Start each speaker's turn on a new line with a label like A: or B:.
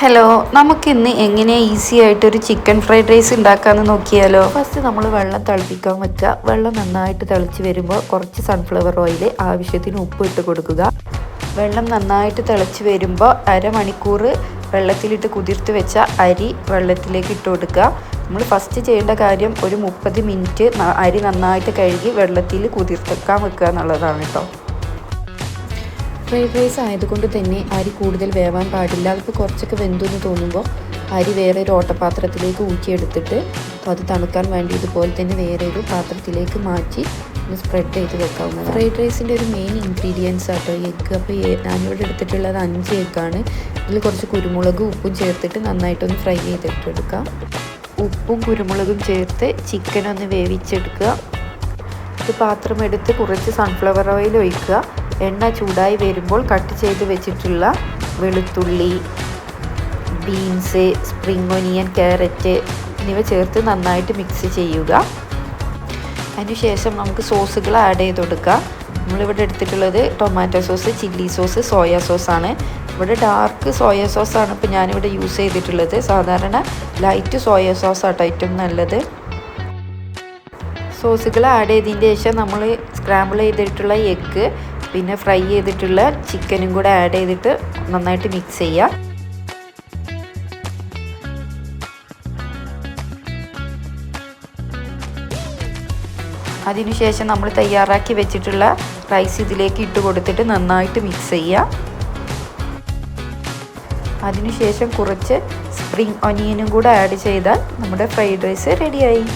A: Hello, നമുക്കിന്ന് എങ്ങനെ easy ആയിട്ടൊരു ചിക്കൻ ഫ്രൈഡ് റൈസ് ഉണ്ടാക്കാമെന്ന് നോക്കിയാലോ. ഫസ്റ്റ് നമ്മൾ വെള്ളം തിളപ്പിക്കാൻ വെക്കുക. വെള്ളം നന്നായിട്ട് തിളച്ച് വരുമ്പോൾ കുറച്ച് സൺഫ്ലവർ ഓയിൽ, ആവശ്യത്തിന് ഉപ്പ് ഇട്ട് കൊടുക്കുക. വെള്ളം നന്നായിട്ട് തിളച്ച് വരുമ്പോൾ അരമണിക്കൂർ വെള്ളത്തിലിട്ട് കുതിർത്ത് വെച്ച അരി വെള്ളത്തിലേക്ക് ഇട്ട് കൊടുക്കുക. നമ്മൾ ഫസ്റ്റ് ചെയ്യേണ്ട കാര്യം ഒരു 30 മിനിറ്റ് അരി നന്നായിട്ട് കഴുകി വെള്ളത്തിൽ കുതിർക്കാൻ വെക്കുക എന്നുള്ളതാണ് കേട്ടോ. ഫ്രൈഡ് റൈസ് ആയതുകൊണ്ട് തന്നെ അരി കൂടുതൽ വേവാൻ പാടില്ല. അതിപ്പോൾ കുറച്ചൊക്കെ വെന്തെന്ന് തോന്നുമ്പോൾ അരി വേറെ ഒരു ഓട്ടപാത്രത്തിലേക്ക് ഊറ്റിയെടുത്തിട്ട് അത് തണുക്കാൻ വേണ്ടി ഇതുപോലെ തന്നെ വേറെ ഒരു പാത്രത്തിലേക്ക് മാറ്റി ഒന്ന് സ്പ്രെഡ് ചെയ്ത് വെക്കാവുന്നതാണ്. ഫ്രൈഡ് റൈസിൻ്റെ ഒരു മെയിൻ ഇൻഗ്രീഡിയൻസ് ആട്ടോ എഗ്ഗ്. അപ്പോൾ ഞാനിവിടെ എടുത്തിട്ടുള്ളത് 5 എഗ്ഗാണ്. ഇതിൽ കുറച്ച് കുരുമുളകും ഉപ്പും ചേർത്തിട്ട് നന്നായിട്ടൊന്ന് ഫ്രൈ ചെയ്തിട്ടെടുക്കാം. ഉപ്പും കുരുമുളകും ചേർത്ത് ചിക്കനൊന്ന് വേവിച്ചെടുക്കുക. ഒരു പാത്രം എടുത്ത് കുറച്ച് സൺഫ്ലവർ ഓയിൽ ഒഴിക്കുക. എണ്ണ ചൂടായി വരുമ്പോൾ കട്ട് ചെയ്ത് വെച്ചിട്ടുള്ള വെളുത്തുള്ളി, ബീൻസ്, സ്പ്രിംഗ് ഒനിയൻ, ക്യാരറ്റ് എന്നിവ ചേർത്ത് നന്നായിട്ട് മിക്സ് ചെയ്യുക. അതിനുശേഷം നമുക്ക് സോസുകൾ ആഡ് ചെയ്ത് കൊടുക്കുക. നമ്മളിവിടെ എടുത്തിട്ടുള്ളത് tomato sauce, chilli sauce, soya സോസാണ്. ഇവിടെ ഡാർക്ക് സോയ സോസാണ് ഇപ്പോൾ ഞാനിവിടെ യൂസ് ചെയ്തിട്ടുള്ളത്. സാധാരണ ലൈറ്റ് സോയ സോസ് ആട്ടോ ഏറ്റവും നല്ലത്. സോസുകൾ ആഡ് ചെയ്തതിന് ശേഷം നമ്മൾ സ്ക്രാമ്പിൾ ചെയ്തിട്ടുള്ള എഗ്ഗ് പിന്നെ ഫ്രൈ ചെയ്തിട്ടുള്ള ചിക്കനും കൂടെ ആഡ് ചെയ്തിട്ട് നന്നായിട്ട് മിക്സ് ചെയ്യുക. അതിനുശേഷം നമ്മൾ തയ്യാറാക്കി വെച്ചിട്ടുള്ള റൈസ് ഇതിലേക്ക് ഇട്ട് കൊടുത്തിട്ട് നന്നായിട്ട് മിക്സ് ചെയ്യുക. അതിനുശേഷം കുറച്ച് സ്പ്രിംഗ് ഒനിയനും കൂടെ ആഡ് ചെയ്താൽ നമ്മുടെ ഫ്രൈഡ് റൈസ് റെഡിയായി.